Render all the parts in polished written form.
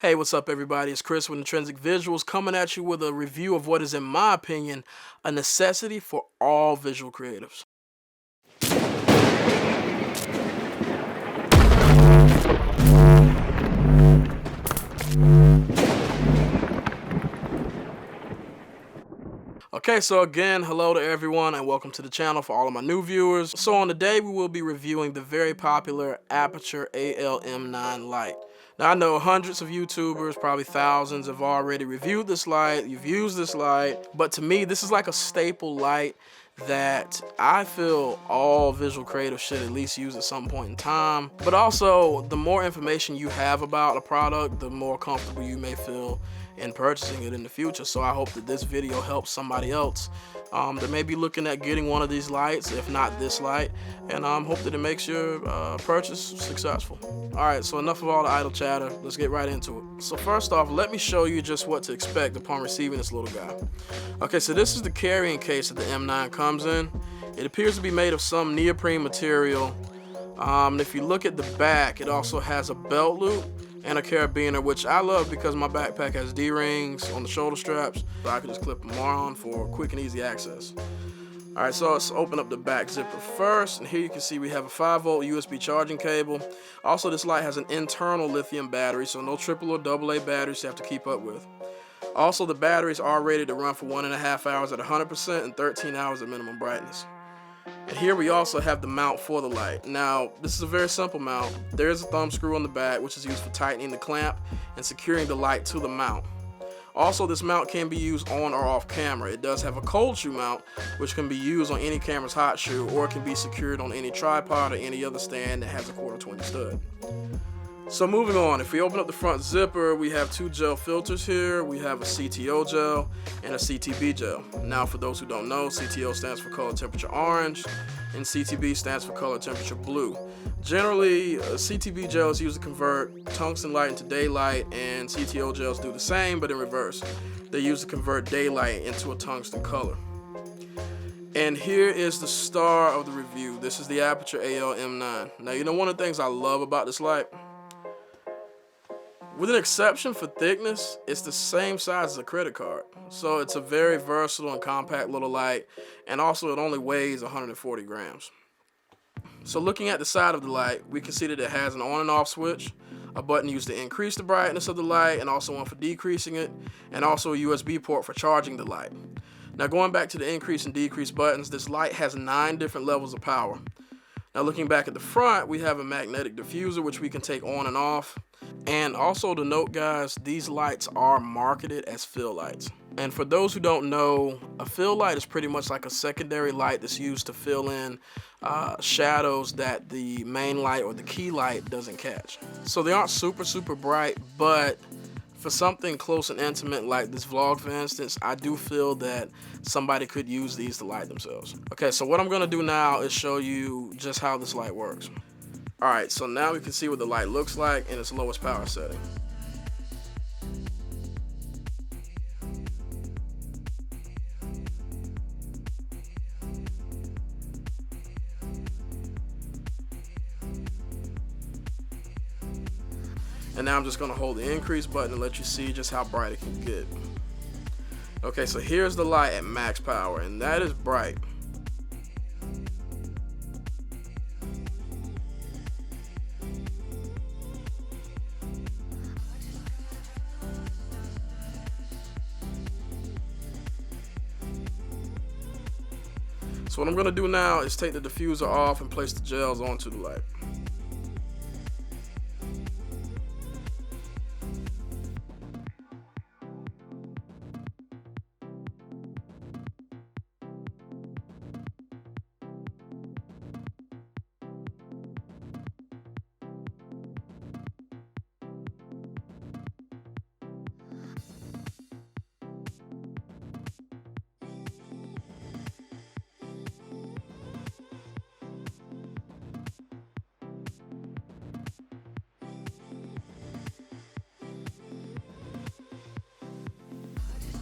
Hey, what's up, everybody? It's Chris with Intrinsic Visuals coming at you with a review of what is, in my opinion, a necessity for all visual creatives. Okay, so again, hello to everyone and welcome to the channel for all of my new viewers. So on today, we will be reviewing the very popular Aputure AL-M9 light. Now I know hundreds of YouTubers, probably thousands, have already reviewed this light, you've used this light, but to me, this is like a staple light that I feel all visual creatives should at least use at some point in time. But also, the more information you have about a product, the more comfortable you may feel in purchasing it in the future. So I hope that this video helps somebody else that may be looking at getting one of these lights, if not this light, and hope that it makes your purchase successful. Alright, so enough of all the idle chatter, let's get right into it. So first off, let me show you just what to expect upon receiving this little guy. Okay, so this is the carrying case that the M9 comes in. It appears to be made of some neoprene material. If you look at the back, it also has a belt loop and a carabiner, which I love because my backpack has D-rings on the shoulder straps, so I can just clip them on for quick and easy access. Alright, so let's open up the back zipper first, and here you can see we have a 5-volt USB charging cable. Also, this light has an internal lithium battery, so no triple or double A batteries you have to keep up with. Also, the batteries are rated to run for 1.5 hours at 100% and 13 hours at minimum brightness. And here we also have the mount for the light. Now, this is a very simple mount. There is a thumb screw on the back, which is used for tightening the clamp and securing the light to the mount. Also, this mount can be used on or off camera. It does have a cold shoe mount, which can be used on any camera's hot shoe, or it can be secured on any tripod or any other stand that has a 1/4-20 stud. So moving on, if we open up the front zipper, we have 2 gel filters here. We have a CTO gel and a CTB gel. Now, for those who don't know, CTO stands for color temperature orange and CTB stands for color temperature blue. Generally, CTB gel is used to convert tungsten light into daylight, and CTO gels do the same, but in reverse. They're used to convert daylight into a tungsten color. And here is the star of the review. This is the Aputure AL-M9. Now, you know one of the things I love about this light? With an exception for thickness, it's the same size as a credit card. So it's a very versatile and compact little light, and also it only weighs 140 grams. So looking at the side of the light, we can see that it has an on and off switch, a button used to increase the brightness of the light, and also one for decreasing it, and also a USB port for charging the light. Now going back to the increase and decrease buttons, this light has 9 different levels of power. Now looking back at the front, we have a magnetic diffuser which we can take on and off. And also to note, guys, these lights are marketed as fill lights. And for those who don't know, a fill light is pretty much like a secondary light that's used to fill in shadows that the main light or the key light doesn't catch. So they aren't super bright, but for something close and intimate like this vlog, for instance, I do feel that somebody could use these to light themselves. Okay, so what I'm gonna do now is show you just how this light works. Alright, so now we can see what the light looks like in its lowest power setting. And now I'm just going to hold the increase button and let you see just how bright it can get. Okay, so here's the light at max power, and that is bright. So what I'm going to do now is take the diffuser off and place the gels onto the light.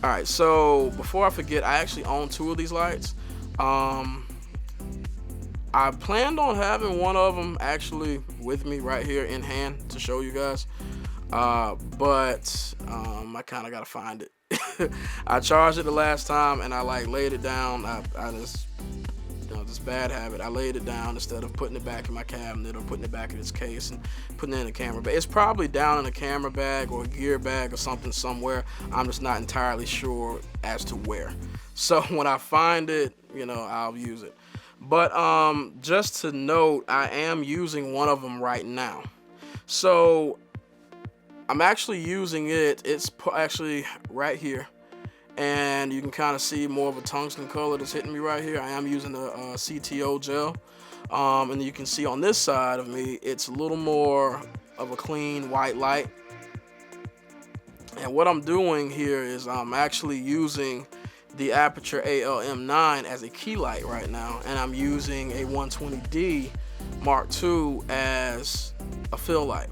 Alright, so before I forget, I actually own 2 of these lights. I planned on having one of them actually with me right here in hand to show you guys. But I kind of gotta find it. I charged it the last time and I like laid it down. I just, this bad habit. I laid it down instead of putting it back in my cabinet or putting it back in its case and putting it in a camera bag. It's probably down in a camera bag or a gear bag or something somewhere. I'm just not entirely sure as to where. So when I find it, I'll use it. But just to note, I am using one of them right now. So I'm actually using it. It's actually right here. And you can kind of see more of a tungsten color that's hitting me right here. I am using the CTO gel. And you can see on this side of me, it's a little more of a clean white light. And what I'm doing here is I'm actually using the Aputure AL-M9 as a key light right now. And I'm using a 120D Mark II as a fill light.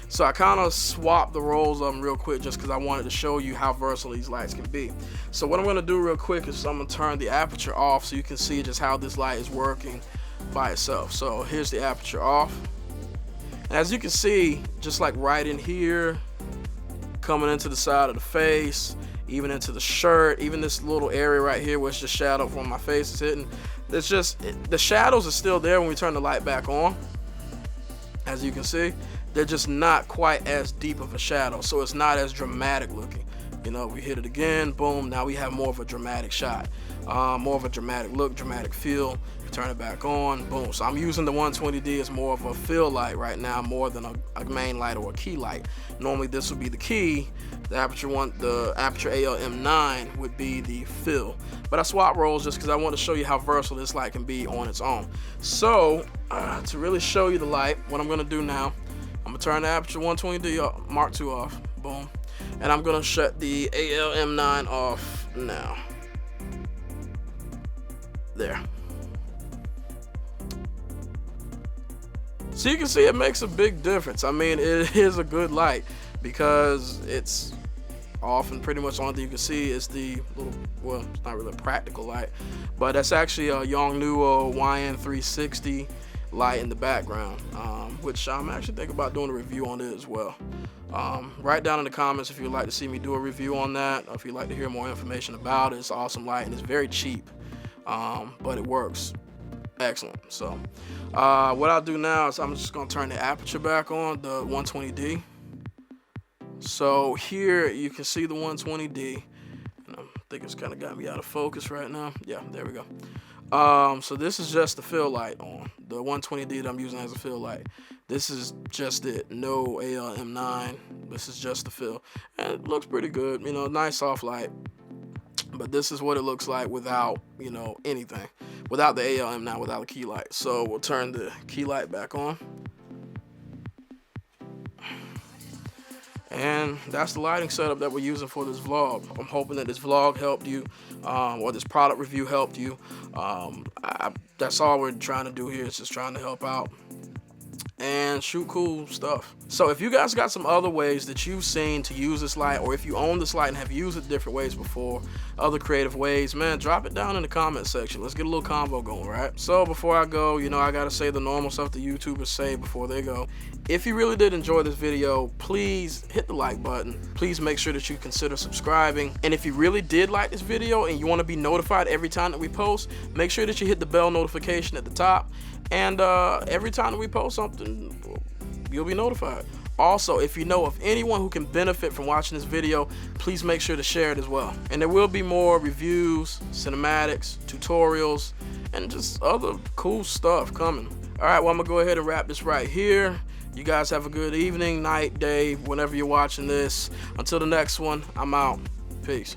So I kind of swapped the roles of them real quick just because I wanted to show you how versatile these lights can be. So what I'm going to do real quick is I'm going to turn the aperture off so you can see just how this light is working by itself. So here's the aperture off. And as you can see, just like right in here, coming into the side of the face, even into the shirt, even this little area right here where it's just shadowed from my face is hitting. It's just, the shadows are still there when we turn the light back on. As you can see, they're just not quite as deep of a shadow, so it's not as dramatic looking. We hit it again, boom, now we have more of a dramatic shot, more of a dramatic look, dramatic feel. You turn it back on, boom. So I'm using the 120D as more of a fill light right now, more than a main light or a key light. Normally this would be the key, the Aputure AL-M9 would be the fill. But I swap roles just because I want to show you how versatile this light can be on its own. So to really show you the light, what I'm going to do now, I'm going to turn the Aputure 120D Mark II off, boom, and I'm going to shut the AL-M9 off now. There. So you can see it makes a big difference. I mean, it is a good light because it's off, and pretty much the only thing you can see is the little, well, it's not really a practical light, but that's actually a Yongnuo YN360 light in the background, which I'm actually thinking about doing a review on it as well. Write down in the comments if you'd like to see me do a review on that, or if you'd like to hear more information about it. It's an awesome light and it's very cheap, but it works excellent. So what I'll do now is I'm just going to turn the aperture back on, the 120D. So here you can see the 120D, and I think it's kind of got me out of focus right now. Yeah, there we go. So this is just the fill light on the 120D that I'm using as a fill light. This is just it, no AL-M9. This is just the fill, and it looks pretty good. Nice soft light. But this is what it looks like without, anything, without the AL-M9, without the key light. So we'll turn the key light back on. And that's the lighting setup that we're using for this vlog. I'm hoping that this vlog helped you, or this product review helped you. That's all we're trying to do here, is just trying to help out and shoot cool stuff. So if you guys got some other ways that you've seen to use this light, or if you own this light and have used it different ways before, other creative ways, man, drop it down in the comment section. Let's get a little convo going, right? So before I go, I gotta say the normal stuff the YouTubers say before they go. If you really did enjoy this video, please hit the like button. Please make sure that you consider subscribing. And if you really did like this video and you want to be notified every time that we post, make sure that you hit the bell notification at the top. And every time that we post something, you'll be notified. Also, if you know of anyone who can benefit from watching this video, please make sure to share it as well. And there will be more reviews, cinematics, tutorials, and just other cool stuff coming. All right, well, I'm gonna go ahead and wrap this right here. You guys have a good evening, night, day, whenever you're watching this. Until the next one, I'm out. Peace.